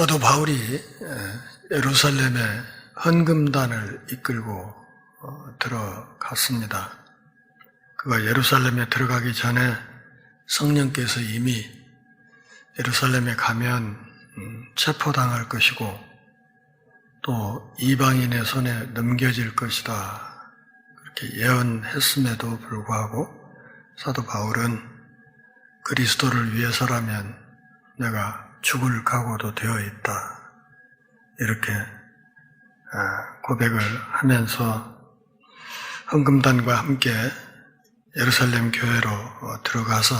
사도 바울이 예루살렘에 헌금단을 이끌고 들어갔습니다. 그가 예루살렘에 들어가기 전에 성령께서 이미 예루살렘에 가면 체포당할 것이고 또 이방인의 손에 넘겨질 것이다, 그렇게 예언했음에도 불구하고 사도 바울은 그리스도를 위해서라면 내가 죽을 각오도 되어 있다, 이렇게 고백을 하면서 헌금단과 함께 예루살렘 교회로 들어가서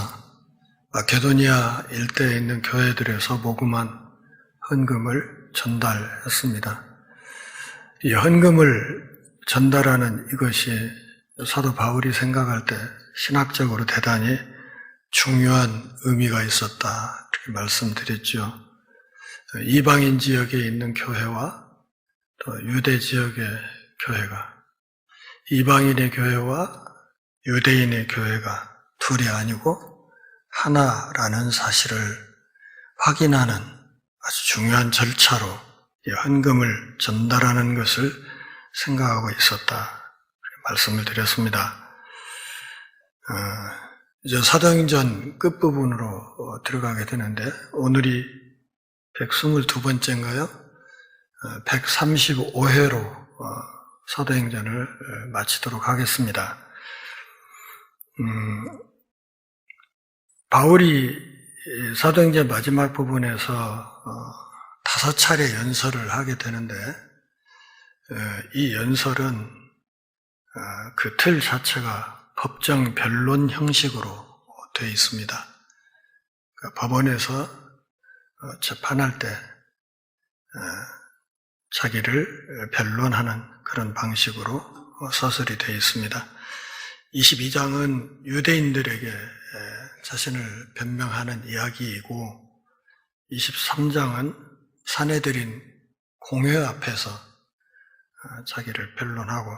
마케도니아 일대에 있는 교회들에서 모금한 헌금을 전달했습니다. 이 헌금을 전달하는 이것이 사도 바울이 생각할 때 신학적으로 대단히 중요한 의미가 있었다, 이렇게 말씀드렸죠. 이방인 지역에 있는 교회와 또 유대 지역의 교회가, 이방인의 교회와 유대인의 교회가 둘이 아니고 하나라는 사실을 확인하는 아주 중요한 절차로 이 헌금을 전달하는 것을 생각하고 있었다, 말씀을 드렸습니다. 이제 사도행전 끝부분으로 들어가게 되는데, 오늘이 122번째인가요? 135회로 사도행전을 마치도록 하겠습니다. 바울이 사도행전 마지막 부분에서 5차례 연설을 하게 되는데, 이 연설은 그 틀 자체가 법정 변론 형식으로 되어 있습니다. 그러니까 법원에서 재판할 때 자기를 변론하는 그런 방식으로 서술이 되어 있습니다. 22장은 유대인들에게 자신을 변명하는 이야기이고, 23장은 사내들인 공회 앞에서 자기를 변론하고,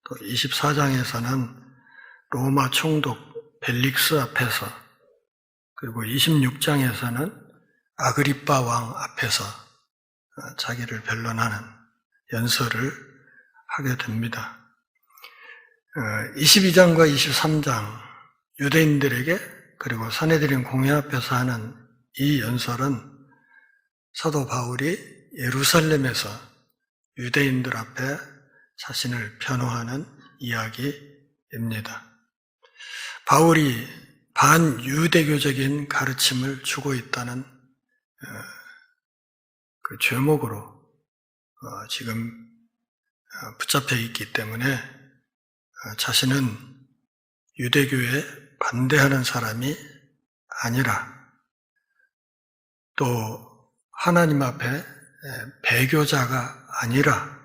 또 24장에서는 로마 총독 벨릭스 앞에서, 그리고 26장에서는 아그리빠 왕 앞에서 자기를 변론하는 연설을 하게 됩니다. 22장과 23장 유대인들에게 그리고 사내들인 공회 앞에서 하는 이 연설은 사도 바울이 예루살렘에서 유대인들 앞에 자신을 변호하는 이야기입니다. 바울이 반유대교적인 가르침을 주고 있다는 그 죄목으로 지금 붙잡혀 있기 때문에 자신은 유대교에 반대하는 사람이 아니라, 또 하나님 앞에 배교자가 아니라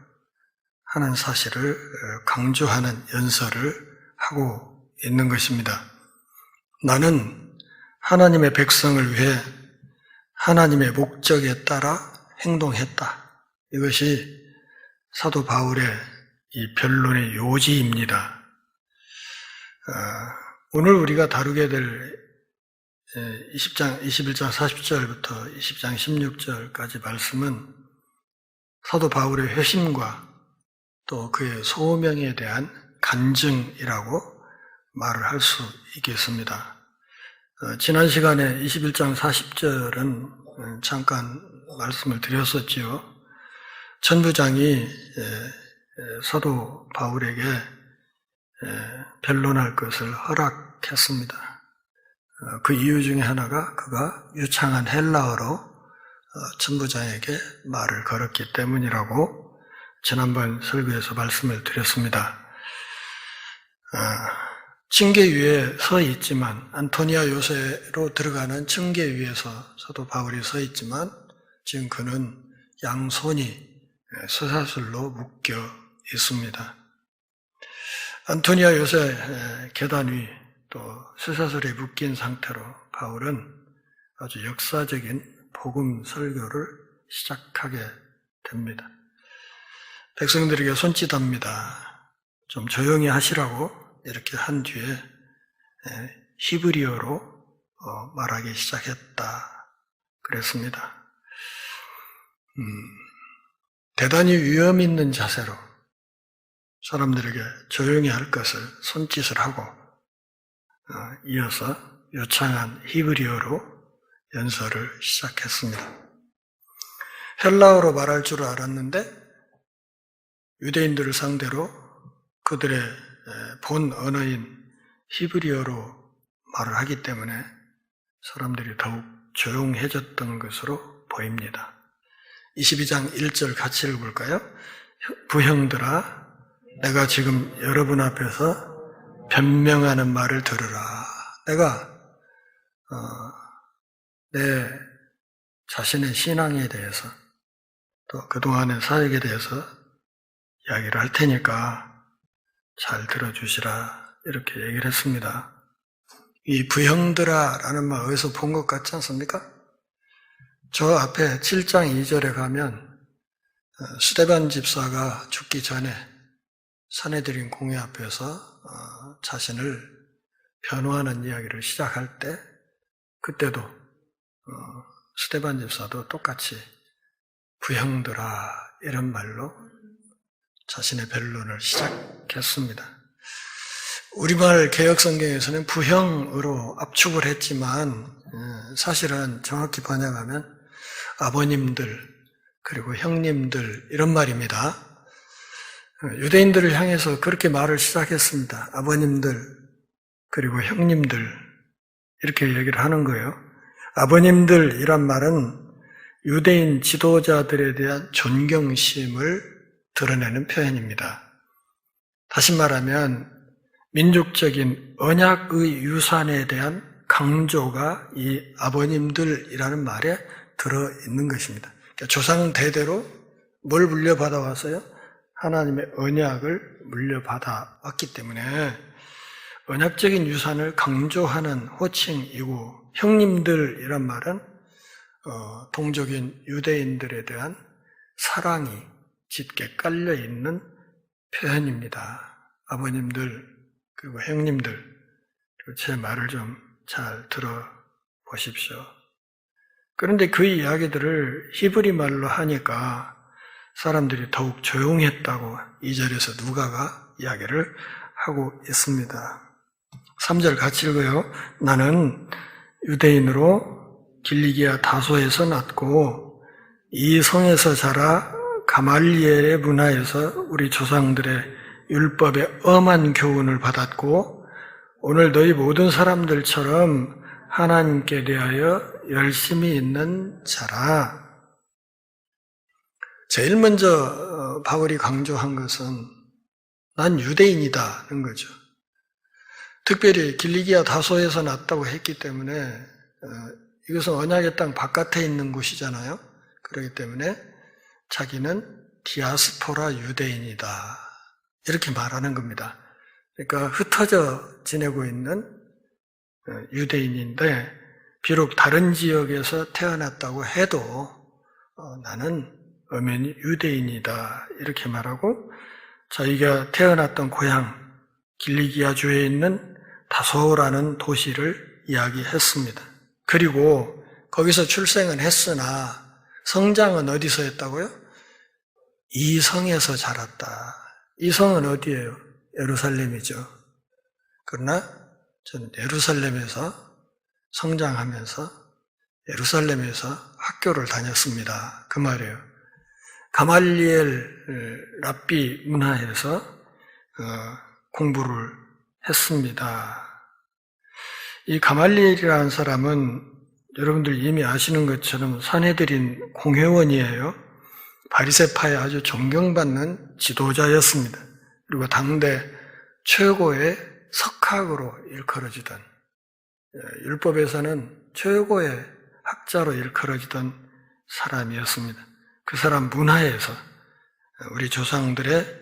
하는 사실을 강조하는 연설을 하고 있는 것입니다. 나는 하나님의 백성을 위해 하나님의 목적에 따라 행동했다. 이것이 사도 바울의 이 변론의 요지입니다. 오늘 우리가 다루게 될 21장 40절부터 20장 16절까지 말씀은 사도 바울의 회심과 또 그의 소명에 대한 간증이라고 말을 할 수 있겠습니다. 지난 시간에 21장 40절은 잠깐 말씀을 드렸었지요. 천부장이 사도 바울에게 변론할 것을 허락했습니다. 그 이유 중에 하나가 그가 유창한 헬라어로 천부장에게 말을 걸었기 때문이라고 지난번 설교에서 말씀을 드렸습니다. 층계 위에 서 있지만, 안토니아 요새로 들어가는 층계 위에서 사도 바울이 서 있지만 지금 그는 양손이 쇠사슬로 묶여 있습니다. 안토니아 요새 계단 위 또 쇠사슬에 묶인 상태로 바울은 아주 역사적인 복음 설교를 시작하게 됩니다. 백성들에게 손짓합니다. 좀 조용히 하시라고 이렇게 한 뒤에 히브리어로 말하기 시작했다, 그랬습니다. 대단히 위험 있는 자세로 사람들에게 조용히 할 것을 손짓을 하고 이어서 요창한 히브리어로 연설을 시작했습니다. 헬라어로 말할 줄 알았는데 유대인들을 상대로 그들의 본 언어인 히브리어로 말을 하기 때문에 사람들이 더욱 조용해졌던 것으로 보입니다. 22장 1절 같이 읽어볼까요? 부형들아, 내가 지금 여러분 앞에서 변명하는 말을 들으라. 내가 내 자신의 신앙에 대해서 또 그동안의 사역에 대해서 이야기를 할 테니까 잘 들어주시라 이렇게 얘기를 했습니다. 이 부형들아라는 말 어디서 본 것 같지 않습니까? 저 앞에 7장 2절에 가면 스데반 집사가 죽기 전에 산헤드린 공회 앞에서 자신을 변호하는 이야기를 시작할 때 그때도 스데반 집사도 똑같이 부형들아 이런 말로 자신의 변론을 시작했습니다. 우리말 개혁성경에서는 부형으로 압축을 했지만 사실은 정확히 번역하면 아버님들 그리고 형님들 이런 말입니다. 유대인들을 향해서 그렇게 말을 시작했습니다. 아버님들 그리고 형님들 이렇게 얘기를 하는 거예요. 아버님들이란 말은 유대인 지도자들에 대한 존경심을 드러내는 표현입니다. 다시 말하면 민족적인 언약의 유산에 대한 강조가 이 아버님들이라는 말에 들어있는 것입니다. 그러니까 조상 대대로 뭘 물려받아 왔어요? 하나님의 언약을 물려받아 왔기 때문에 언약적인 유산을 강조하는 호칭이고 형님들이란 말은 동족인 유대인들에 대한 사랑이 짙게 깔려있는 표현입니다. 아버님들 그리고 형님들 그리고 제 말을 좀 잘 들어보십시오. 그런데 그 이야기들을 히브리 말로 하니까 사람들이 더욱 조용했다고 2절에서 누가가 이야기를 하고 있습니다. 3절 같이 읽어요. 나는 유대인으로 길리기아 다소에서 났고 이 성에서 자라 가말리엘의 문화에서 우리 조상들의 율법의 엄한 교훈을 받았고 오늘 너희 모든 사람들처럼 하나님께 대하여 열심히 있는 자라. 제일 먼저 바울이 강조한 것은 난 유대인이다는 거죠. 특별히 길리기아 다소에서 났다고 했기 때문에 이것은 언약의 땅 바깥에 있는 곳이잖아요. 그렇기 때문에 자기는 디아스포라 유대인이다. 이렇게 말하는 겁니다. 그러니까 흩어져 지내고 있는 유대인인데 비록 다른 지역에서 태어났다고 해도 나는 엄연히 유대인이다. 이렇게 말하고 자기가 태어났던 고향 길리기아 주에 있는 다소라는 도시를 이야기했습니다. 그리고 거기서 출생은 했으나 성장은 어디서 했다고요? 이 성에서 자랐다. 이 성은 어디예요? 예루살렘이죠. 그러나 저는 예루살렘에서 성장하면서 예루살렘에서 학교를 다녔습니다. 그 말이에요. 가말리엘 랍비 문화에서 공부를 했습니다. 이 가말리엘이라는 사람은 여러분들 이미 아시는 것처럼 산헤드린 공회원이에요. 바리새파의 아주 존경받는 지도자였습니다. 그리고 당대 최고의 석학으로 일컬어지던 율법에서는 최고의 학자로 일컬어지던 사람이었습니다. 그 사람 문화에서 우리 조상들의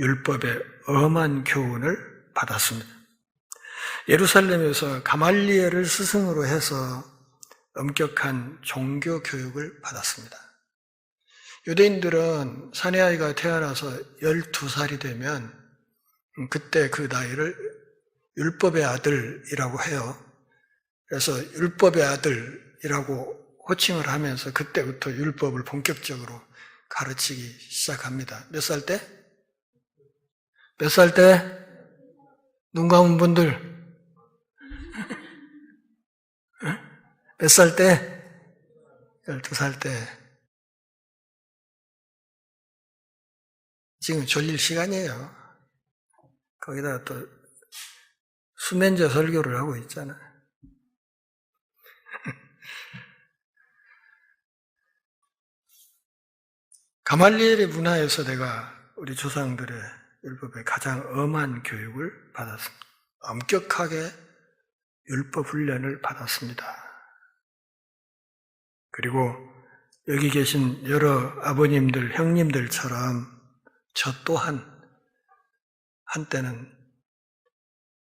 율법의 엄한 교훈을 받았습니다. 예루살렘에서 가말리엘을 스승으로 해서 엄격한 종교 교육을 받았습니다. 유대인들은 사내아이가 태어나서 12살이 되면 그때 그 나이를 율법의 아들이라고 해요. 그래서 율법의 아들이라고 호칭을 하면서 그때부터 율법을 본격적으로 가르치기 시작합니다. 몇 살 때? 몇 살 때? 눈 감은 분들. 몇 살 때? 12살 때. 지금 졸릴 시간이에요. 거기다 또 수면제 설교를 하고 있잖아요. 가말리엘의 문화에서 내가 우리 조상들의 율법에 가장 엄한 교육을 받았습니다. 엄격하게 율법 훈련을 받았습니다. 그리고 여기 계신 여러 아버님들, 형님들처럼 저 또한 한때는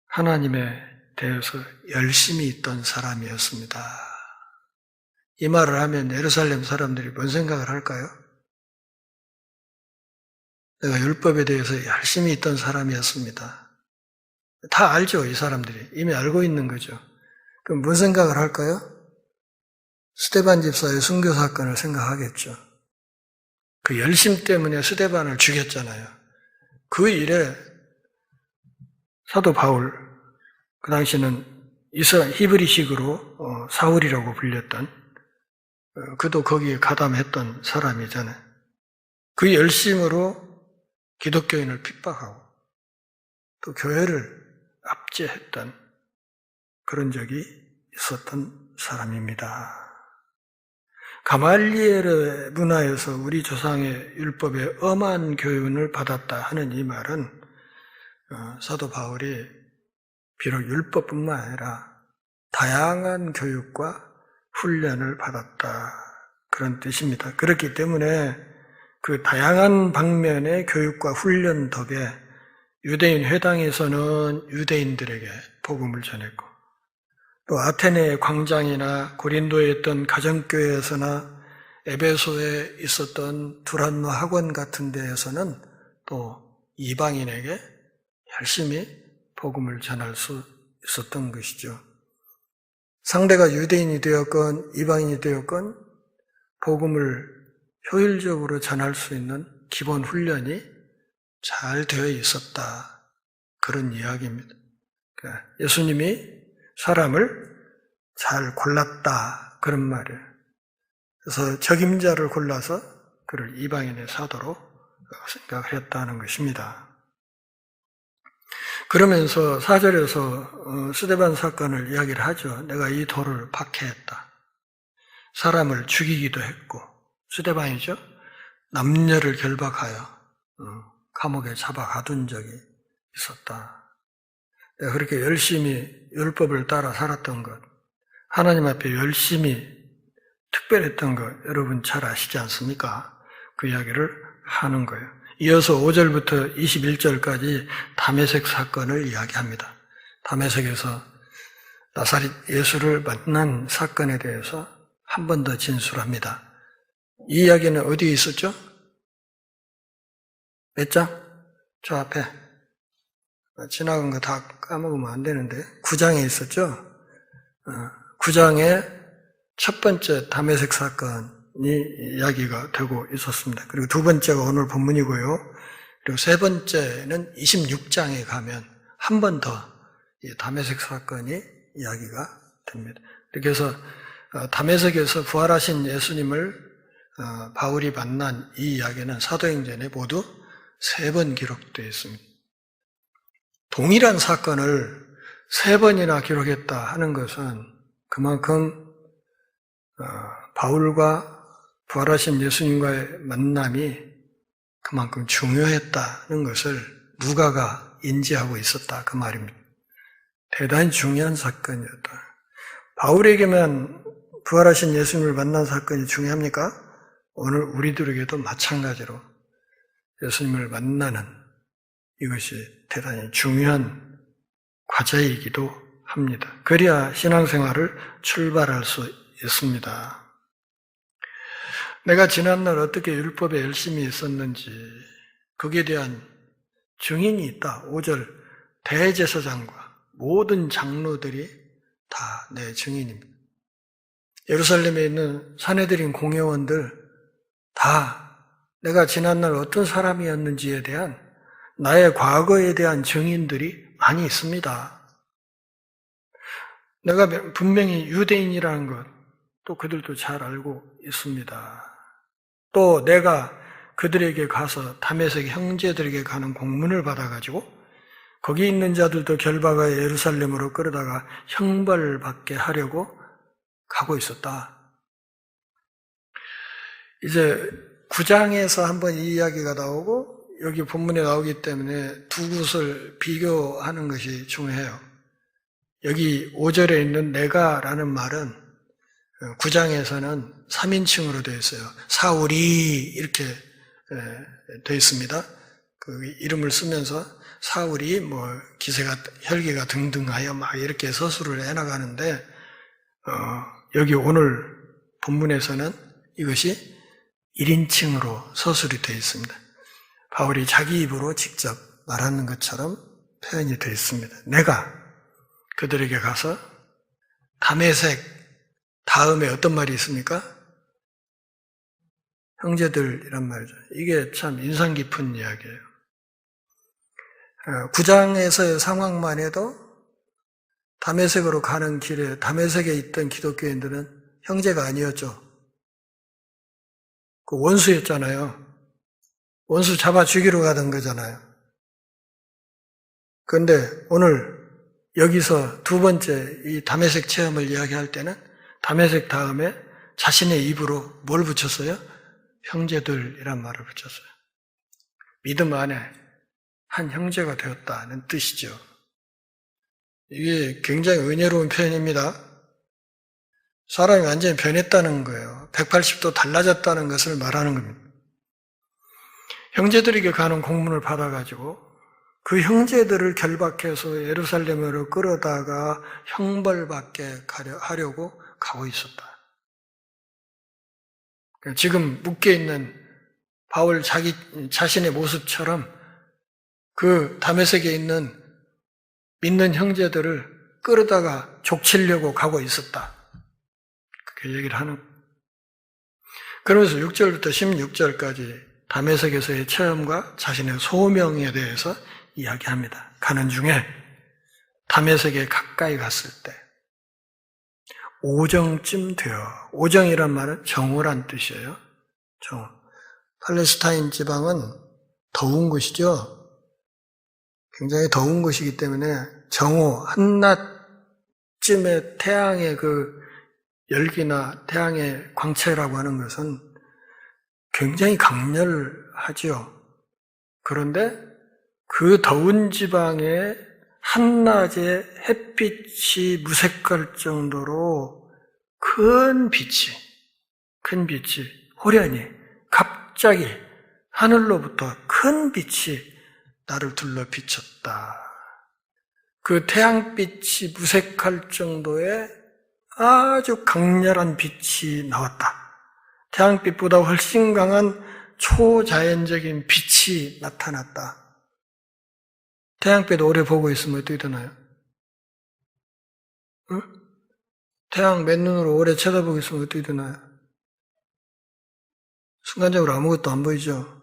하나님에 대해서 열심히 있던 사람이었습니다. 이 말을 하면 예루살렘 사람들이 뭔 생각을 할까요? 내가 율법에 대해서 열심히 있던 사람이었습니다. 다 알죠, 이 사람들이. 이미 알고 있는 거죠. 그럼 뭔 생각을 할까요? 스데반 집사의 순교 사건을 생각하겠죠. 그 열심 때문에 스데반을 죽였잖아요. 그 일에 사도 바울, 그 당시는 히브리식으로 사울이라고 불렸던, 그도 거기에 가담했던 사람이잖아요. 그 열심으로 기독교인을 핍박하고 또 교회를 압제했던 그런 적이 있었던 사람입니다. 가말리엘의 문화에서 우리 조상의 율법에 엄한 교훈을 받았다 하는 이 말은 사도 바울이 비록 율법뿐만 아니라 다양한 교육과 훈련을 받았다 그런 뜻입니다. 그렇기 때문에 그 다양한 방면의 교육과 훈련 덕에 유대인 회당에서는 유대인들에게 복음을 전했고 또 아테네의 광장이나 고린도에 있던 가정교회에서나 에베소에 있었던 두란노 학원 같은 데에서는 또 이방인에게 열심히 복음을 전할 수 있었던 것이죠. 상대가 유대인이 되었건 이방인이 되었건 복음을 효율적으로 전할 수 있는 기본 훈련이 잘 되어 있었다. 그런 이야기입니다. 예수님이 사람을 잘 골랐다. 그런 말이에요. 그래서 적임자를 골라서 그를 이방인의 사도로 생각을 했다는 것입니다. 그러면서 4절에서 스데반 사건을 이야기를 하죠. 내가 이 돌을 박해했다. 사람을 죽이기도 했고 스데반이죠. 남녀를 결박하여 감옥에 잡아 가둔 적이 있었다. 내가 그렇게 열심히 율법을 따라 살았던 것, 하나님 앞에 열심히 특별했던 것 여러분 잘 아시지 않습니까? 그 이야기를 하는 거예요. 이어서 5절부터 21절까지 다메섹 사건을 이야기합니다. 다메섹에서 나사렛 예수를 만난 사건에 대해서 한 번 더 진술합니다. 이 이야기는 어디에 있었죠? 몇 장? 저 앞에. 지나간 거 다 까먹으면 안 되는데 9장에 있었죠? 9장에 첫 번째 다메섹 사건이 이야기가 되고 있었습니다. 그리고 두 번째가 오늘 본문이고요. 그리고 세 번째는 26장에 가면 한 번 더 다메섹 사건이 이야기가 됩니다. 이렇게 해서 다메섹에서 부활하신 예수님을 바울이 만난 이 이야기는 사도행전에 모두 3번 기록되어 있습니다. 동일한 사건을 3번이나 기록했다 하는 것은 그만큼 바울과 부활하신 예수님과의 만남이 그만큼 중요했다는 것을 누가가 인지하고 있었다 그 말입니다. 대단히 중요한 사건이었다. 바울에게만 부활하신 예수님을 만난 사건이 중요합니까? 오늘 우리들에게도 마찬가지로 예수님을 만나는 이것이 대단히 중요한 과제이기도 합니다. 그래야 신앙생활을 출발할 수 있습니다. 내가 지난날 어떻게 율법에 열심히 있었는지 거기에 대한 증인이 있다. 5절 대제사장과 모든 장로들이 다 내 증인입니다. 예루살렘에 있는 산헤드린 공회원들 다 내가 지난날 어떤 사람이었는지에 대한 나의 과거에 대한 증인들이 많이 있습니다. 내가 분명히 유대인이라는 것, 또 그들도 잘 알고 있습니다. 또 내가 그들에게 가서 다메섹 형제들에게 가는 공문을 받아가지고 거기 있는 자들도 결박하여 예루살렘으로 끌어다가 형벌받게 하려고 가고 있었다. 이제 9장에서 한번 이 이야기가 나오고 여기 본문에 나오기 때문에 두 곳을 비교하는 것이 중요해요. 여기 5절에 있는 내가라는 말은 9장에서는 3인칭으로 되어 있어요. 사울이 이렇게 되어 있습니다. 그 이름을 쓰면서 사울이 뭐 기세가 혈기가 등등하여 막 이렇게 서술을 해나가는데 여기 오늘 본문에서는 이것이 1인칭으로 서술이 되어 있습니다. 바울이 자기 입으로 직접 말하는 것처럼 표현이 되어 있습니다. 내가 그들에게 가서 다메섹 다음에 어떤 말이 있습니까? 형제들이란 말이죠. 이게 참 인상 깊은 이야기예요. 9장에서의 상황만 해도 다메섹으로 가는 길에 다메섹에 있던 기독교인들은 형제가 아니었죠. 그 원수였잖아요. 원수 잡아 죽이러 가던 거잖아요. 그런데 오늘 여기서 두 번째 이 다메섹 체험을 이야기할 때는 다메섹 다음에 자신의 입으로 뭘 붙였어요? 형제들이란 말을 붙였어요. 믿음 안에 한 형제가 되었다는 뜻이죠. 이게 굉장히 은혜로운 표현입니다. 사람이 완전히 변했다는 거예요. 180도 달라졌다는 것을 말하는 겁니다. 형제들에게 가는 공문을 받아가지고 그 형제들을 결박해서 예루살렘으로 끌어다가 형벌받게 하려고 가고 있었다. 지금 묶여있는 바울 자신의 모습처럼 그 다메섹에 있는 믿는 형제들을 끌어다가 족치려고 가고 있었다. 그렇게 얘기를 하는. 그러면서 6절부터 16절까지 다메섹에서의 체험과 자신의 소명에 대해서 이야기합니다. 가는 중에 다메섹에 가까이 갔을 때 오정쯤 되어, 오정이란 말은 정오란 뜻이에요. 정오. 팔레스타인 지방은 더운 곳이죠. 굉장히 더운 곳이기 때문에 정오, 한낮쯤에 태양의 그 열기나 태양의 광채라고 하는 것은 굉장히 강렬하죠. 그런데 그 더운 지방에 한낮에 햇빛이 무색할 정도로 큰 빛이 호련히 갑자기 하늘로부터 큰 빛이 나를 둘러 비쳤다. 그 태양빛이 무색할 정도의 아주 강렬한 빛이 나왔다. 태양빛보다 훨씬 강한 초자연적인 빛이 나타났다. 태양빛 오래 보고 있으면 어떻게 되나요? 응? 태양 맨눈으로 오래 쳐다보고 있으면 어떻게 되나요? 순간적으로 아무것도 안 보이죠?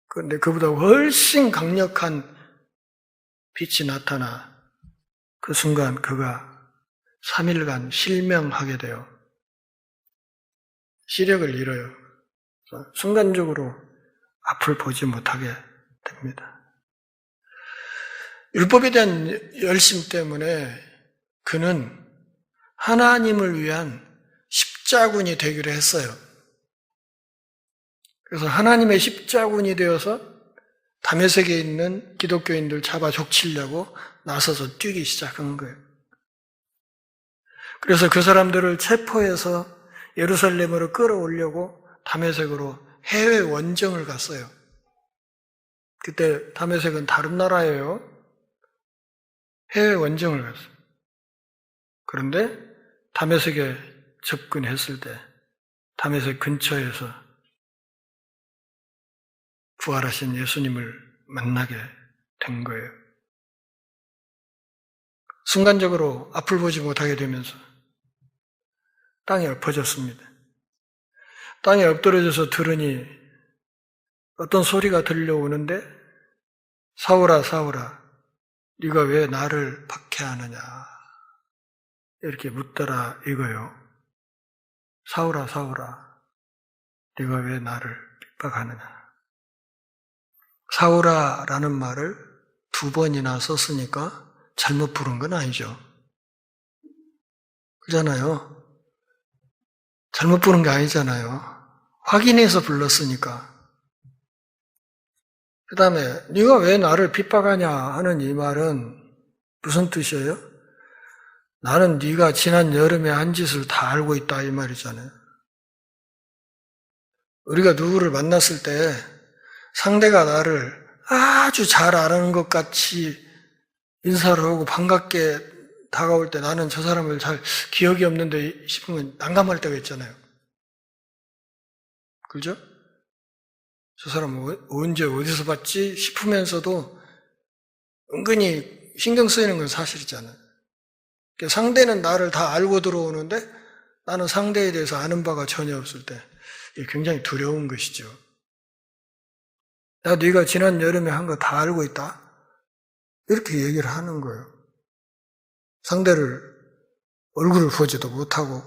그런데 그보다 훨씬 강력한 빛이 나타나 그 순간 그가 3일간 실명하게 돼요. 시력을 잃어요. 순간적으로 앞을 보지 못하게 됩니다. 율법에 대한 열심 때문에 그는 하나님을 위한 십자군이 되기로 했어요. 그래서 하나님의 십자군이 되어서 다메섹에 있는 기독교인들 잡아 족치려고 나서서 뛰기 시작한 거예요. 그래서 그 사람들을 체포해서 예루살렘으로 끌어오려고 다메섹으로 해외 원정을 갔어요. 그때 다메섹은 다른 나라예요. 해외 원정을 갔어요. 그런데 다메섹에 접근했을 때 다메섹 근처에서 부활하신 예수님을 만나게 된 거예요. 순간적으로 앞을 보지 못하게 되면서 땅에 엎어졌습니다. 땅에 엎드러져서 들으니 어떤 소리가 들려오는데 사울아 사울아 네가 왜 나를 박해하느냐 이렇게 묻더라 이거요. 사울아 사울아 네가 왜 나를 핍박하느냐. 사울아라는 말을 2번이나 썼으니까 잘못 부른 건 아니죠. 그잖아요. 잘못 부른 게 아니잖아요. 확인해서 불렀으니까. 그 다음에 네가 왜 나를 핍박하냐 하는 이 말은 무슨 뜻이에요? 나는 네가 지난 여름에 한 짓을 다 알고 있다 이 말이잖아요. 우리가 누구를 만났을 때 상대가 나를 아주 잘 아는 것 같이 인사를 하고 반갑게 다가올 때 나는 저 사람을 잘 기억이 없는데 싶으면 난감할 때가 있잖아요. 그죠? 저 사람 언제 어디서 봤지 싶으면서도 은근히 신경 쓰이는 건 사실이잖아요. 상대는 나를 다 알고 들어오는데 나는 상대에 대해서 아는 바가 전혀 없을 때 이게 굉장히 두려운 것이죠. 야, 네가 지난 여름에 한 거 다 알고 있다? 이렇게 얘기를 하는 거예요. 상대를 얼굴을 보지도 못하고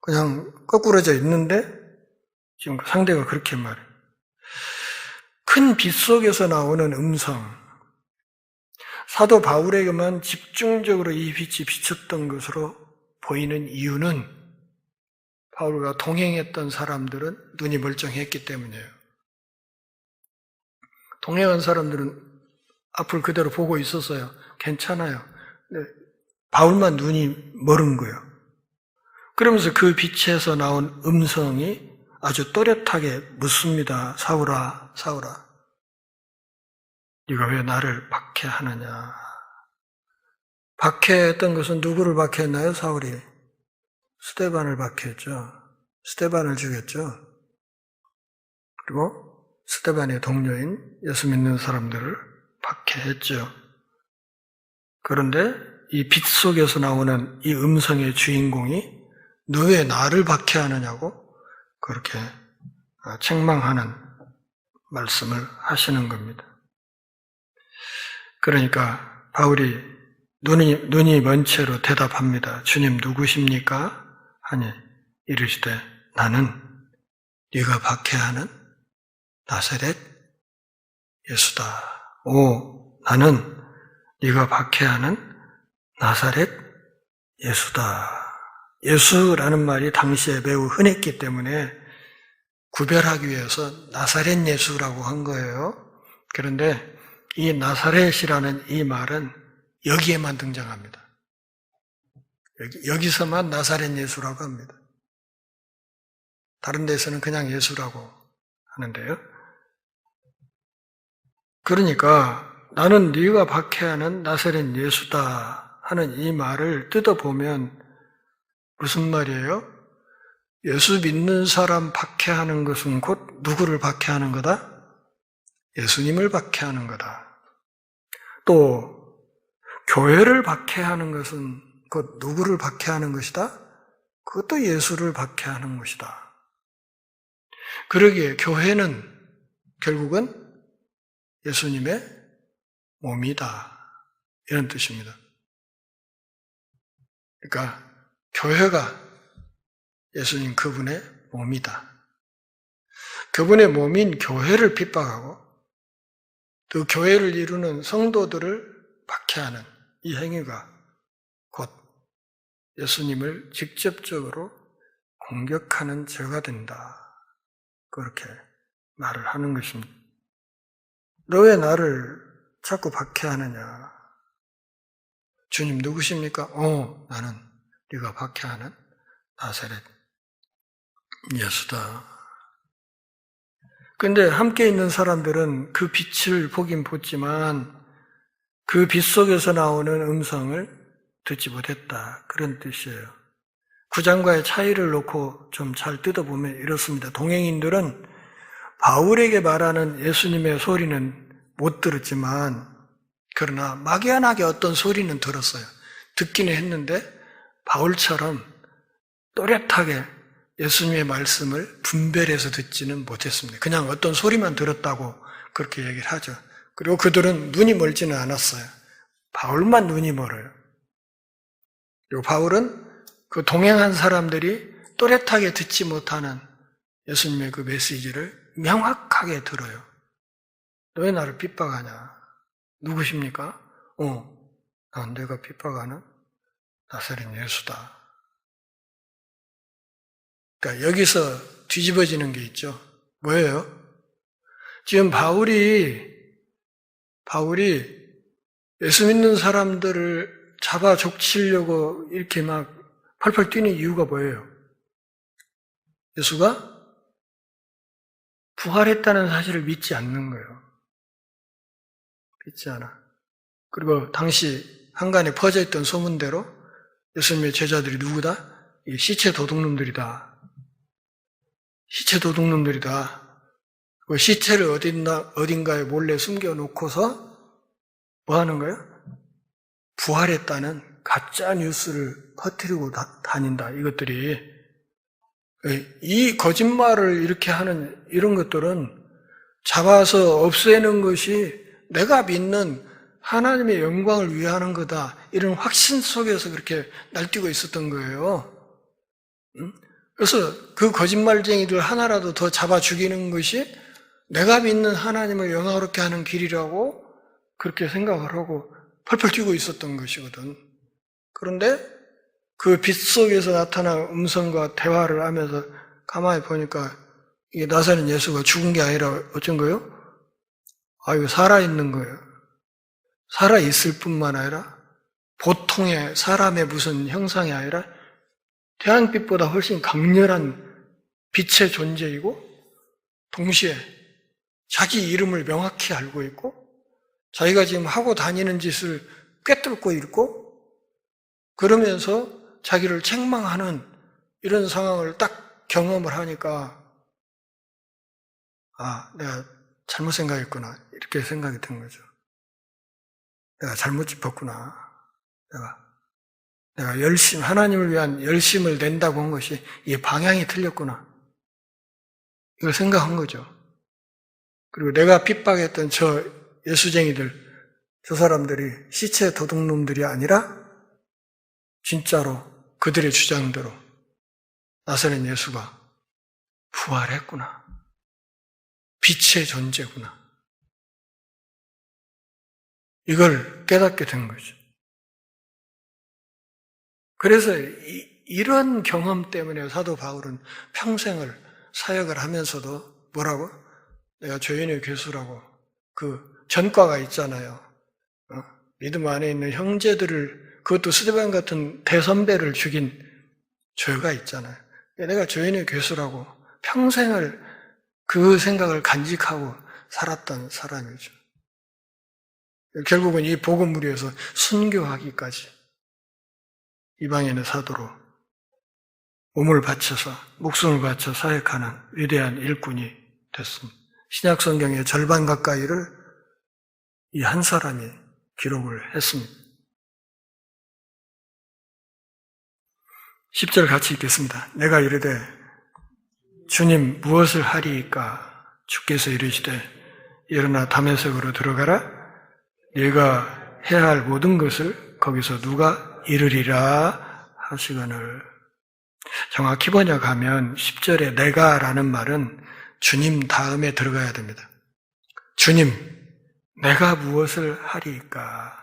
그냥 거꾸러져 있는데 지금 상대가 그렇게 말해요. 큰 빛 속에서 나오는 음성. 사도 바울에게만 집중적으로 이 빛이 비쳤던 것으로 보이는 이유는 바울과 동행했던 사람들은 눈이 멀쩡했기 때문이에요. 동행한 사람들은 앞을 그대로 보고 있었어요. 괜찮아요. 근데 바울만 눈이 멀은 거예요. 그러면서 그 빛에서 나온 음성이 아주 또렷하게 묻습니다. 사울아, 사울아, 네가 왜 나를 박해하느냐. 박해했던 것은 누구를 박해했나요? 사울이 스데반을 박해했죠. 스데반을 죽였죠. 그리고 스데반의 동료인 예수 믿는 사람들을 박해했죠. 그런데 이 빛 속에서 나오는 이 음성의 주인공이 너 왜 나를 박해하느냐고 그렇게 책망하는 말씀을 하시는 겁니다. 그러니까 바울이 눈이 먼 채로 대답합니다. 주님 누구십니까? 하니 이르시되 나는 네가 박해하는 나사렛 예수다. 오, 나는 네가 박해하는 나사렛 예수다. 예수라는 말이 당시에 매우 흔했기 때문에 구별하기 위해서 나사렛 예수라고 한 거예요. 그런데 이 나사렛이라는 이 말은 여기에만 등장합니다. 여기서만 나사렛 예수라고 합니다. 다른 데서는 그냥 예수라고 하는데요. 그러니까 나는 네가 박해하는 나사렛 예수다 하는 이 말을 뜯어보면 무슨 말이에요? 예수 믿는 사람 박해하는 것은 곧 누구를 박해하는 거다? 예수님을 박해하는 거다. 또 교회를 박해하는 것은 곧 누구를 박해하는 것이다? 그것도 예수를 박해하는 것이다. 그러기에 교회는 결국은 예수님의 몸이다. 이런 뜻입니다. 그러니까 교회가 예수님 그분의 몸이다. 그분의 몸인 교회를 핍박하고 또 교회를 이루는 성도들을 박해하는 이 행위가 곧 예수님을 직접적으로 공격하는 죄가 된다. 그렇게 말을 하는 것입니다. 너 왜 나를 자꾸 박해하느냐? 주님 누구십니까? 나는 네가 박해하는 나사렛 예수다. 근데 함께 있는 사람들은 그 빛을 보긴 봤지만 그 빛 속에서 나오는 음성을 듣지 못했다. 그런 뜻이에요. 구장과의 차이를 놓고 좀 잘 뜯어보면 이렇습니다. 동행인들은 바울에게 말하는 예수님의 소리는 못 들었지만 그러나 막연하게 어떤 소리는 들었어요. 듣기는 했는데 바울처럼 또렷하게 예수님의 말씀을 분별해서 듣지는 못했습니다. 그냥 어떤 소리만 들었다고 그렇게 얘기를 하죠. 그리고 그들은 눈이 멀지는 않았어요. 바울만 눈이 멀어요. 그리고 바울은 그 동행한 사람들이 또렷하게 듣지 못하는 예수님의 그 메시지를 명확하게 들어요. 너 왜 나를 핍박하냐? 누구십니까? 내가 핍박하는 나사렛 예수다. 그러니까 여기서 뒤집어지는 게 있죠. 뭐예요? 지금 바울이 예수 믿는 사람들을 잡아 족치려고 이렇게 막 펄펄 뛰는 이유가 뭐예요? 예수가 부활했다는 사실을 믿지 않는 거예요. 믿지 않아. 그리고 당시 한간에 퍼져있던 소문대로 예수님의 제자들이 누구다? 이 시체 도둑놈들이다. 시체 도둑놈들이다. 그 시체를 어딘가에 몰래 숨겨놓고서 뭐 하는 거예요? 부활했다는 가짜 뉴스를 퍼뜨리고 다닌다. 이것들이. 이 거짓말을 이렇게 하는 이런 것들은 잡아서 없애는 것이 내가 믿는 하나님의 영광을 위하는 거다. 이런 확신 속에서 그렇게 날뛰고 있었던 거예요. 그래서 그 거짓말쟁이들 하나라도 더 잡아 죽이는 것이 내가 믿는 하나님을 영화롭게 하는 길이라고 그렇게 생각을 하고 펄펄 뛰고 있었던 것이거든. 그런데 그 빛 속에서 나타난 음성과 대화를 하면서 가만히 보니까 이게 나사렛 예수가 죽은 게 아니라 어쩐 거예요? 이거 살아있는 거예요. 살아있을 뿐만 아니라 보통의 사람의 무슨 형상이 아니라 태양빛보다 훨씬 강렬한 빛의 존재이고 동시에 자기 이름을 명확히 알고 있고 자기가 지금 하고 다니는 짓을 꿰뚫고 있고 그러면서 자기를 책망하는 이런 상황을 딱 경험을 하니까 내가 잘못 생각했구나 이렇게 생각이 든 거죠. 내가 잘못 짚었구나. 내가 하나님을 위한 열심을 낸다고 한 것이 이 방향이 틀렸구나. 이걸 생각한 거죠. 그리고 내가 핍박했던 저 예수쟁이들, 저 사람들이 시체 도둑놈들이 아니라 진짜로 그들의 주장대로 나사렛 예수가 부활했구나. 빛의 존재구나. 이걸 깨닫게 된 거죠. 그래서 이런 경험 때문에 사도 바울은 평생을 사역을 하면서도 뭐라고? 내가 죄인의 괴수라고 그 전과가 있잖아요. 믿음 안에 있는 형제들을 그것도 스데반 같은 대선배를 죽인 죄가 있잖아요. 내가 죄인의 괴수라고 평생을 그 생각을 간직하고 살았던 사람이죠. 결국은 이 복음을 위해서 순교하기까지 이방인의 사도로 몸을 바쳐서 목숨을 바쳐 사역하는 위대한 일꾼이 됐습니다. 신약 성경의 절반 가까이를 이 한 사람이 기록을 했습니다. 10절 같이 읽겠습니다. 내가 이르되 주님 무엇을 하리이까? 주께서 이르시되 일어나 다메섹으로 들어가라. 네가 해야 할 모든 것을 거기서 누가 이르리라 하시거늘. 정확히 번역하면 10절에 내가라는 말은 주님 다음에 들어가야 됩니다. 주님, 내가 무엇을 하리이까?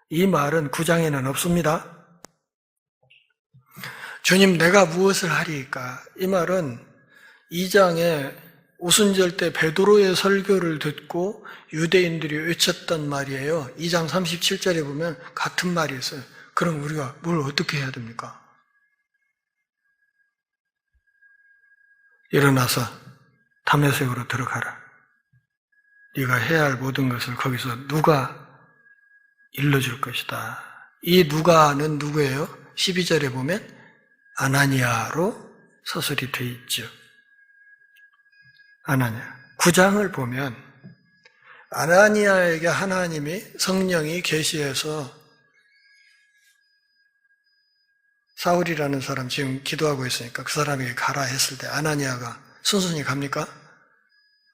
이 말은 9장에는 없습니다. 주님, 내가 무엇을 하리이까? 이 말은 2장에 오순절 때 베드로의 설교를 듣고 유대인들이 외쳤던 말이에요. 2장 37절에 보면 같은 말이 있어요. 그럼 우리가 뭘 어떻게 해야 됩니까? 일어나서 다메섹으로 들어가라. 네가 해야 할 모든 것을 거기서 누가 일러줄 것이다. 이 누가는 누구예요? 12절에 보면 아나니아로 서술이 돼 있죠. 아나니아. 9장을 보면 아나니아에게 하나님이 성령이 계시해서 사울이라는 사람 지금 기도하고 있으니까 그 사람에게 가라 했을 때 아나니아가 순순히 갑니까?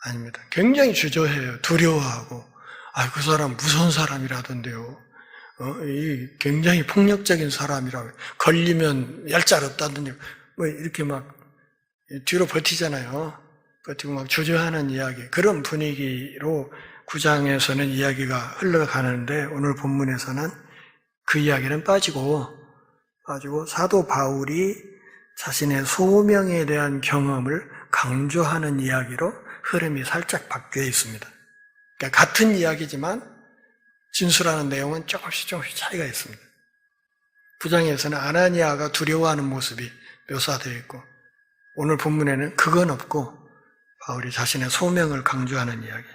아닙니다. 굉장히 주저해요. 두려워하고 그 사람 무서운 사람이라던데요. 굉장히 폭력적인 사람이라고 걸리면 얄짤없다던데 뭐 이렇게 막 뒤로 버티잖아요. 버티고 막 주저하는 이야기 그런 분위기로 9장에서는 이야기가 흘러가는데 오늘 본문에서는 그 이야기는 빠지고 사도 바울이 자신의 소명에 대한 경험을 강조하는 이야기로 흐름이 살짝 바뀌어 있습니다. 그러니까 같은 이야기지만 진술하는 내용은 조금씩 차이가 있습니다. 9장에서는 아나니아가 두려워하는 모습이 묘사되어 있고 오늘 본문에는 그건 없고 바울이 자신의 소명을 강조하는 이야기.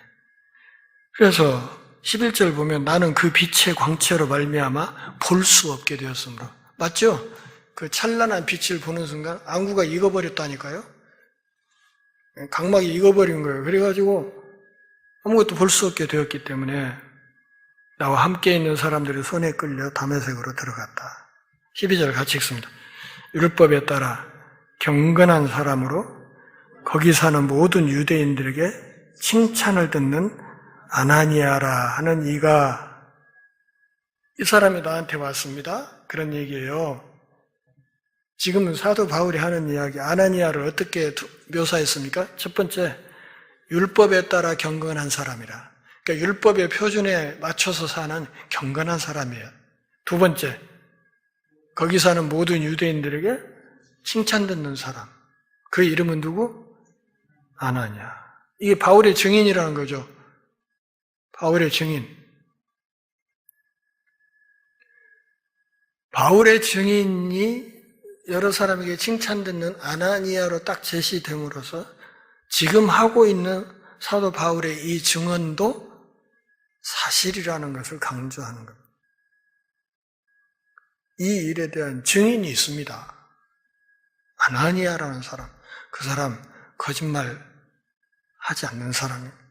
그래서 11절 보면 나는 그 빛의 광채로 말미암아 볼 수 없게 되었으므로 맞죠? 그 찬란한 빛을 보는 순간 안구가 익어버렸다니까요. 각막이 익어버린 거예요. 그래가지고 아무것도 볼 수 없게 되었기 때문에 나와 함께 있는 사람들이 손에 끌려 다메섹으로 들어갔다. 12절 같이 읽습니다. 율법에 따라 경건한 사람으로 거기 사는 모든 유대인들에게 칭찬을 듣는 아나니아라 하는 이가 이 사람이 나한테 왔습니다. 그런 얘기예요. 지금 사도 바울이 하는 이야기 아나니아를 어떻게 묘사했습니까? 첫 번째, 율법에 따라 경건한 사람이라. 그러니까 율법의 표준에 맞춰서 사는 경건한 사람이에요. 두 번째, 거기 사는 모든 유대인들에게 칭찬 듣는 사람. 그 이름은 누구? 아나니아. 이게 바울의 증인이라는 거죠. 바울의 증인. 바울의 증인이 여러 사람에게 칭찬 듣는 아나니아로 딱 제시됨으로써 지금 하고 있는 사도 바울의 이 증언도 사실이라는 것을 강조하는 겁니다. 이 일에 대한 증인이 있습니다. 아나니아라는 사람, 그 사람 거짓말 하지 않는 사람입니다.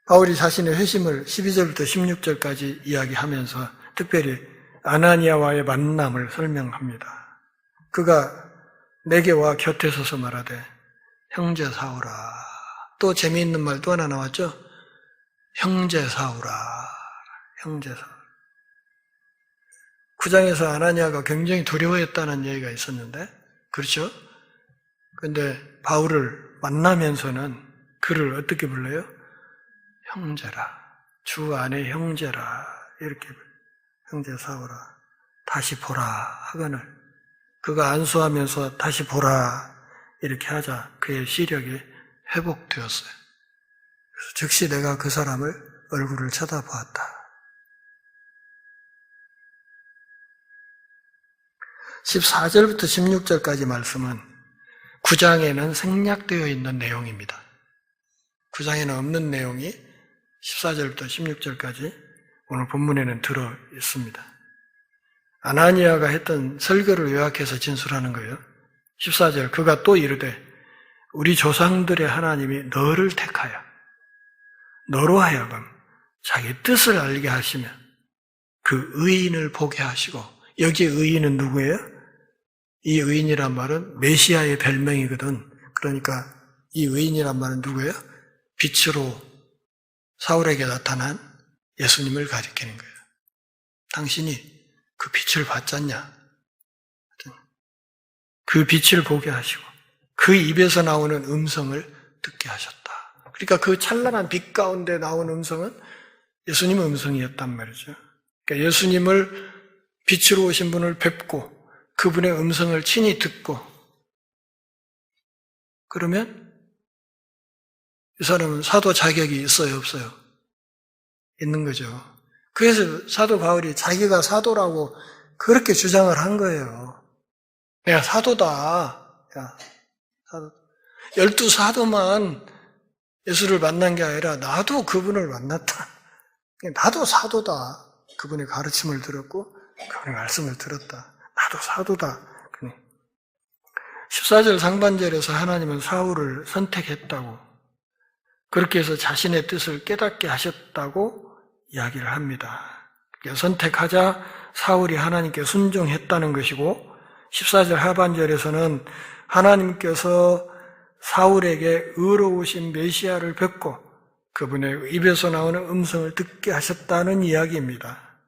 바울이 자신의 회심을 12절부터 16절까지 이야기하면서 특별히 아나니아와의 만남을 설명합니다. 그가 내게 와 곁에 서서 말하되 형제 사울아. 또 재미있는 말 또 하나 나왔죠? 형제 사울아. 형제 사울. 9장에서 아나니아가 굉장히 두려워했다는 얘기가 있었는데 그렇죠? 그런데 바울을 만나면서는 그를 어떻게 불러요? 형제라. 주 안에 형제라. 이렇게 형제 사울아. 다시 보라 하거늘 그가 안수하면서 다시 보라 이렇게 하자 그의 시력이 회복되었어요. 그래서 즉시 내가 그 사람을 얼굴을 쳐다보았다. 14절부터 16절까지 말씀은 9장에는 생략되어 있는 내용입니다. 9장에는 없는 내용이 14절부터 16절까지 오늘 본문에는 들어 있습니다. 아나니아가 했던 설교를 요약해서 진술하는 거예요. 14절 그가 또 이르되 우리 조상들의 하나님이 너를 택하여 너로 하여금 자기 뜻을 알게 하시며 그 의인을 보게 하시고 여기 의인은 누구예요? 이 의인이란 말은 메시아의 별명이거든. 그러니까 이 의인이란 말은 누구예요? 빛으로 사울에게 나타난 예수님을 가리키는 거예요. 당신이 그 빛을 봤잖냐? 그 빛을 보게 하시고 그 입에서 나오는 음성을 듣게 하셨다. 그러니까 그 찬란한 빛 가운데 나온 음성은 예수님의 음성이었단 말이죠. 그러니까 예수님을 빛으로 오신 분을 뵙고 그분의 음성을 친히 듣고 그러면 이 사람은 사도 자격이 있어요, 없어요? 있는 거죠. 그래서 사도 바울이 자기가 사도라고 그렇게 주장을 한 거예요. 내가 사도다. 야, 사도. 12사도만 예수를 만난 게 아니라 나도 그분을 만났다. 나도 사도다. 그분의 가르침을 들었고 그분의 말씀을 들었다. 나도 사도다. 14절 상반절에서 하나님은 사울을 선택했다고 그렇게 해서 자신의 뜻을 깨닫게 하셨다고 이야기를 합니다. 선택하자 사울이 하나님께 순종했다는 것이고 14절 하반절에서는 하나님께서 사울에게 의로우신 메시아를 뵙고 그분의 입에서 나오는 음성을 듣게 하셨다는 이야기입니다.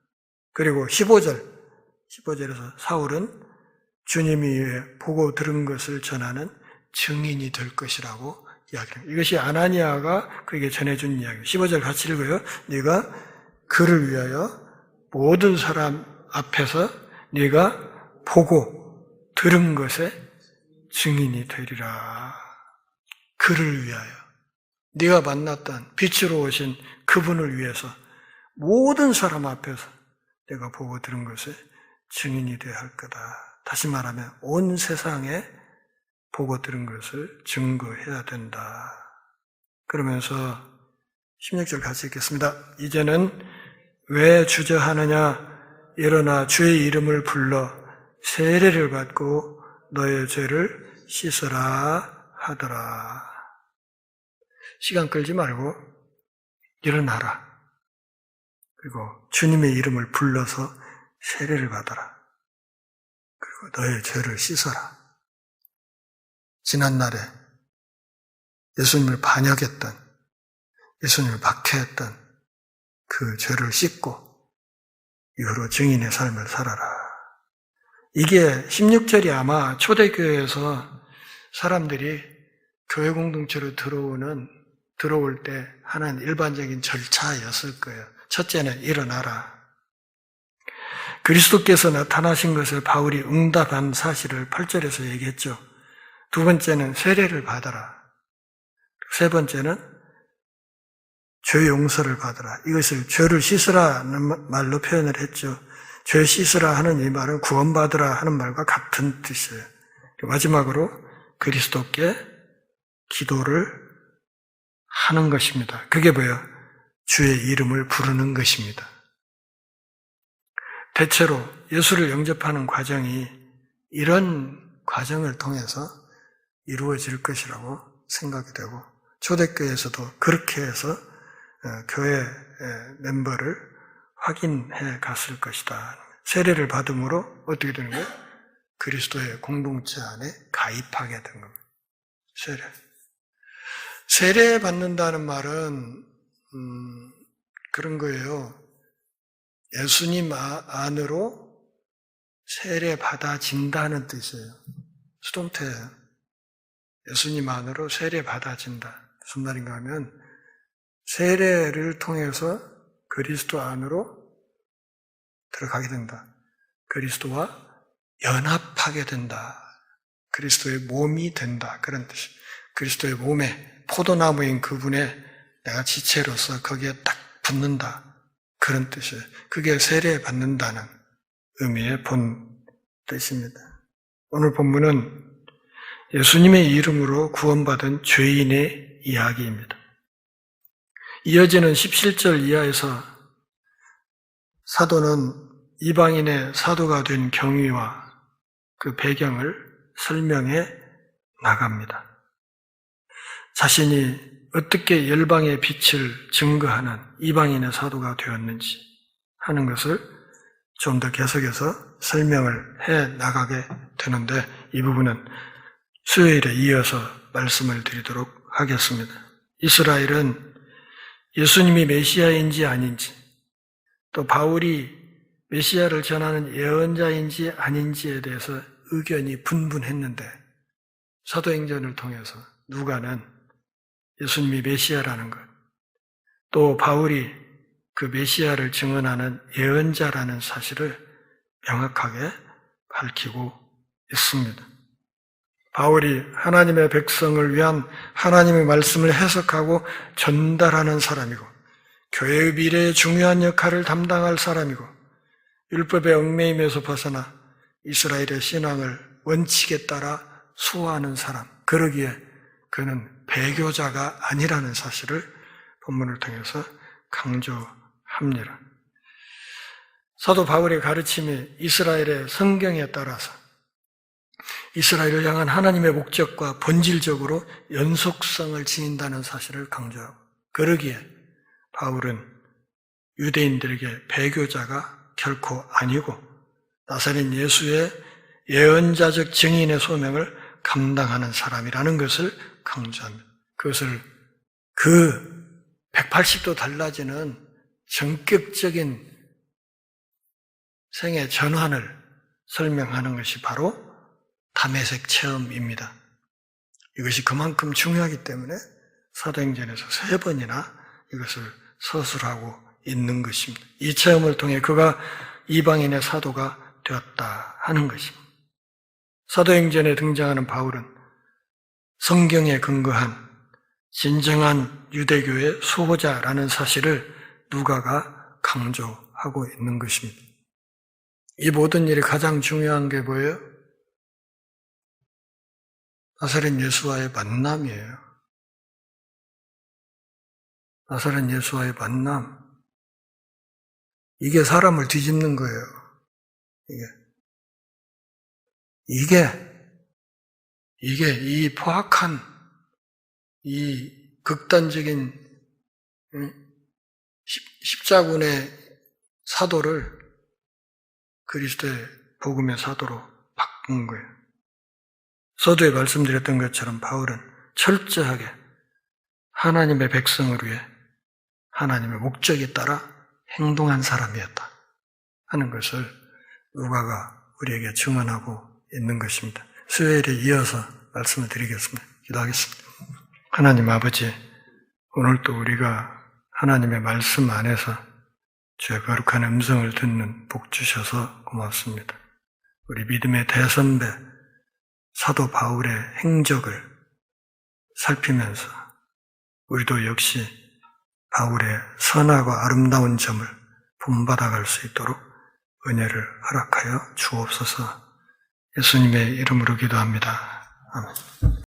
그리고 15절에서 사울은 주님이 보고 들은 것을 전하는 증인이 될 것이라고 이야기합니다. 이것이 아나니아가 그에게 전해준 이야기입니다. 15절 같이 읽어요. 네가 그를 위하여 모든 사람 앞에서 네가 보고 들은 것의 증인이 되리라. 그를 위하여 네가 만났던 빛으로 오신 그분을 위해서 모든 사람 앞에서 내가 보고 들은 것의 증인이 되어야 할 거다. 다시 말하면 온 세상에 보고 들은 것을 증거해야 된다. 그러면서 16절 같이 읽겠습니다. 이제는 왜 주저하느냐? 일어나 주의 이름을 불러 세례를 받고 너의 죄를 씻으라 하더라. 시간 끌지 말고 일어나라. 그리고 주님의 이름을 불러서 세례를 받아라. 그리고 너의 죄를 씻어라. 지난날에 예수님을 반역했던, 예수님을 박해했던 그 죄를 씻고 이후로 증인의 삶을 살아라. 이게 16절이 아마 초대교회에서 사람들이 교회 공동체로 들어올 때 하는 일반적인 절차였을 거예요. 첫째는 일어나라. 그리스도께서 나타나신 것을 바울이 응답한 사실을 8절에서 얘기했죠. 두 번째는 세례를 받아라. 세 번째는 죄 용서를 받아라. 이것을 죄를 씻으라는 말로 표현을 했죠. 죄 씻으라 하는 이 말은 구원받으라 하는 말과 같은 뜻이에요. 마지막으로 그리스도께 기도를 하는 것입니다. 그게 뭐예요? 주의 이름을 부르는 것입니다. 대체로 예수를 영접하는 과정이 이런 과정을 통해서 이루어질 것이라고 생각이 되고 초대교회에서도 그렇게 해서 교회 멤버를 확인해 갔을 것이다. 세례를 받음으로 어떻게 되는 거예요? 그리스도의 공동체 안에 가입하게 된 겁니다. 세례 받는다는 말은 그런 거예요. 예수님 안으로 세례 받아진다는 뜻이에요. 수동태예요. 예수님 안으로 세례 받아진다. 무슨 말인가 하면 세례를 통해서 그리스도 안으로 들어가게 된다. 그리스도와 연합하게 된다. 그리스도의 몸이 된다. 그런 뜻이에요. 그리스도의 몸에 포도나무인 그분의 내가 지체로서 거기에 딱 붙는다. 그런 뜻이에요. 그게 세례 받는다는 의미의 본 뜻입니다. 오늘 본문은 예수님의 이름으로 구원받은 죄인의 이야기입니다. 이어지는 17절 이하에서 사도는 이방인의 사도가 된 경위와 그 배경을 설명해 나갑니다. 자신이 어떻게 열방의 빛을 증거하는 이방인의 사도가 되었는지 하는 것을 좀 더 계속해서 설명을 해 나가게 되는데 이 부분은 수요일에 이어서 말씀을 드리도록 하겠습니다. 이스라엘은 예수님이 메시아인지 아닌지 또 바울이 메시아를 전하는 예언자인지 아닌지에 대해서 의견이 분분했는데 사도행전을 통해서 누가는 예수님이 메시아라는 것, 또 바울이 그 메시아를 증언하는 예언자라는 사실을 명확하게 밝히고 있습니다. 바울이 하나님의 백성을 위한 하나님의 말씀을 해석하고 전달하는 사람이고 교회의 미래에 중요한 역할을 담당할 사람이고 율법의 얽매임에서 벗어나 이스라엘의 신앙을 원칙에 따라 수호하는 사람, 그러기에 그는 배교자가 아니라는 사실을 본문을 통해서 강조합니다. 사도 바울의 가르침이 이스라엘의 성경에 따라서 이스라엘을 향한 하나님의 목적과 본질적으로 연속성을 지닌다는 사실을 강조하고 그러기에 바울은 유대인들에게 배교자가 결코 아니고 나사렛 예수의 예언자적 증인의 소명을 감당하는 사람이라는 것을 강조합니다. 그것을 그 180도 달라지는 전격적인 생애 전환을 설명하는 것이 바로 담에색 체험입니다. 이것이 그만큼 중요하기 때문에 사도행전에서 3번이나 이것을 서술하고 있는 것입니다. 이 체험을 통해 그가 이방인의 사도가 되었다 하는 것입니다. 사도행전에 등장하는 바울은 성경에 근거한 진정한 유대교의 수호자라는 사실을 누가가 강조하고 있는 것입니다. 이 모든 일이 가장 중요한 게 뭐예요? 나사렛 예수와의 만남이에요. 나사렛 예수와의 만남. 이게 사람을 뒤집는 거예요. 이게 이 포악한 이 극단적인 십자군의 사도를 그리스도의 복음의 사도로 바꾼 거예요. 서두에 말씀드렸던 것처럼 바울은 철저하게 하나님의 백성을 위해 하나님의 목적에 따라 행동한 사람이었다 하는 것을 누가가 우리에게 증언하고 있는 것입니다. 수요일에 이어서 말씀을 드리겠습니다. 기도하겠습니다. 하나님 아버지, 오늘도 우리가 하나님의 말씀 안에서 주의 거룩한 음성을 듣는 복 주셔서 고맙습니다. 우리 믿음의 대선배 사도 바울의 행적을 살피면서 우리도 역시 바울의 선하고 아름다운 점을 본받아갈 수 있도록 은혜를 허락하여 주옵소서. 예수님의 이름으로 기도합니다. 아멘.